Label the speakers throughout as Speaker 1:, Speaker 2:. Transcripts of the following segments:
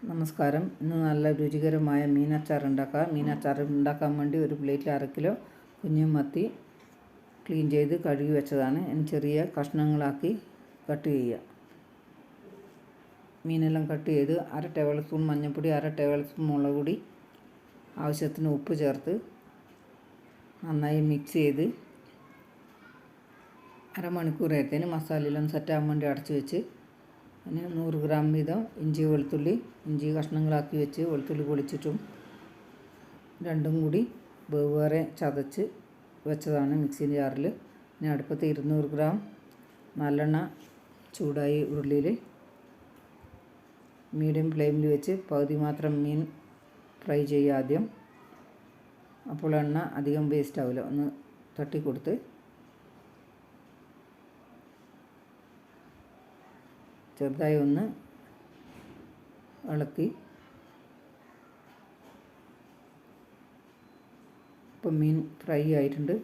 Speaker 1: നമസ്കാരം. ഇന്ന് നല്ല രുചികരമായ മീനച്ചാർ ഉണ്ടാക്കാം. മീനച്ചാർ ഉണ്ടാക്കാൻ വേണ്ടി ഒരു പ്ലേറ്റിൽ 1/2 കിലോ കുഞ്ഞു മത്തി ക്ലീൻ ചെയ്ത് കഴുകി വെച്ചതാണ്. ഇനി ചെറിയ കഷ്ണങ്ങളാക്കി കട്ട് ചെയ്യുക. മീനെല്ലാം കട്ട് ചെയ്ത് 1/2 ടേബിൾ സ്പൂൺ മഞ്ഞൾപ്പൊടി, 1/2 ടേബിൾ സ്പൂൺ മുളക് പൊടി, ആവശ്യത്തിന് ഉപ്പ് ചേർത്ത് നന്നായി മിക്സ് ചെയ്ത് അരമണിക്കൂർ നേരത്തേന് മസാലയെല്ലാം സെറ്റാകാൻ വേണ്ടി അടച്ചു വെച്ച് പിന്നെ 100 ഗ്രാം വീതം ഇഞ്ചി കഷ്ണങ്ങളാക്കി വെച്ച് വെളുത്തുള്ളി പൊളിച്ചിട്ടും രണ്ടും കൂടി വെവ്വേറെ ചതച്ച് വെച്ചതാണ് മിക്സിൻ്റെ ജാറിൽ. പിന്നെ അടുപ്പത്ത് 200 ഗ്രാം നല്ലെണ്ണ ചൂടായി ഉരുളിയിൽ മീഡിയം ഫ്ലെയിമിൽ വെച്ച് പകുതി മാത്രം മീൻ ഫ്രൈ ചെയ്യുക ആദ്യം. അപ്പോൾ എണ്ണ അധികം വേസ്റ്റ് ആവില്ല. ഒന്ന് തട്ടിക്കൊടുത്ത് ചെറുതായി ഒന്ന് ഇളക്കി ഇപ്പം മീൻ ഫ്രൈ ആയിട്ടുണ്ട്.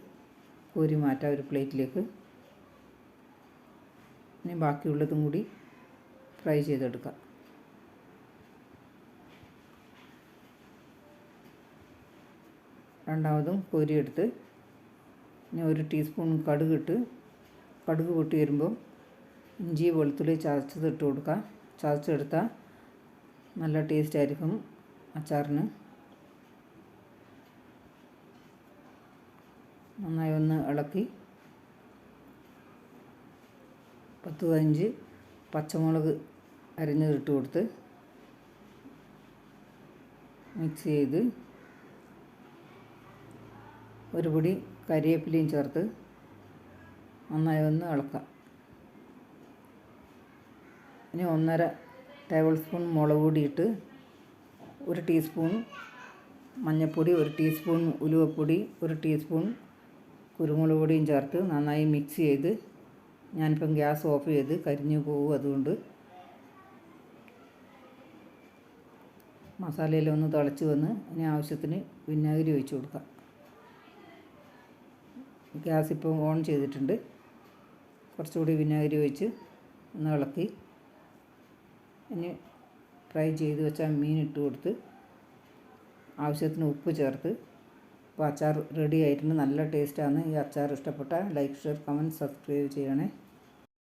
Speaker 1: കോരി മാറ്റാം ഒരു പ്ലേറ്റിലേക്ക്. ഇനി ബാക്കിയുള്ളതും കൂടി ഫ്രൈ ചെയ്തെടുക്കാം. രണ്ടാമതും കോരിയെടുത്ത് ഇനി 1 ടീസ്പൂൺ കടുക് പൊട്ടി വരുമ്പോൾ ഇഞ്ചി വെളുത്തുള്ളി ചതച്ചത് ഇട്ട് കൊടുക്കുക. ചതച്ചെടുത്താൽ നല്ല ടേസ്റ്റ് ആയിരിക്കും അച്ചാറിന്. നന്നായി ഒന്ന് ഇളക്കി 10-15 പച്ചമുളക് അരിഞ്ഞത് ഇട്ട് കൊടുത്ത് മിക്സ് ചെയ്ത് ഒരു പൊടി കരിവേപ്പിലയും ചേർത്ത് നന്നായി ഒന്ന് ഇളക്കാം. ഇനി 1.5 ടേബിൾ സ്പൂൺ മുളക് പൊടി ഇട്ട് 1 ടീസ്പൂൺ മഞ്ഞൾപ്പൊടി, 1 ടീസ്പൂൺ ഉലുവപ്പൊടി, 1 ടീസ്പൂൺ കുരുമുളക് പൊടിയും ചേർത്ത് നന്നായി മിക്സ് ചെയ്ത് ഞാനിപ്പം ഗ്യാസ് ഓഫ് ചെയ്ത് കരിഞ്ഞു പോകും. അതുകൊണ്ട് മസാലയെല്ലാം ഒന്ന് തിളച്ച് വന്ന് ഇനി ആവശ്യത്തിന് വിനാഗിരി ഒഴിച്ച് കൊടുക്കാം. ഗ്യാസ് ഇപ്പോൾ ഓൺ ചെയ്തിട്ടുണ്ട്. കുറച്ചുകൂടി വിനാഗിരി ഒഴിച്ച് ഒന്ന് ഇളക്കി ഇനി ഫ്രൈ ചെയ്ത് വെച്ച മീൻ ഇട്ട് കൊടുത്ത് ആവശ്യത്തിന് ഉപ്പ് ചേർത്ത് അപ്പോൾ അച്ചാർ റെഡി ആയിട്ടുണ്ട്. നല്ല ടേസ്റ്റാണ്. ഈ അച്ചാർ ഇഷ്ടപ്പെട്ടാൽ ലൈക്ക്, ഷെയർ, കമൻറ്റ്, സബ്സ്ക്രൈബ് ചെയ്യണേ.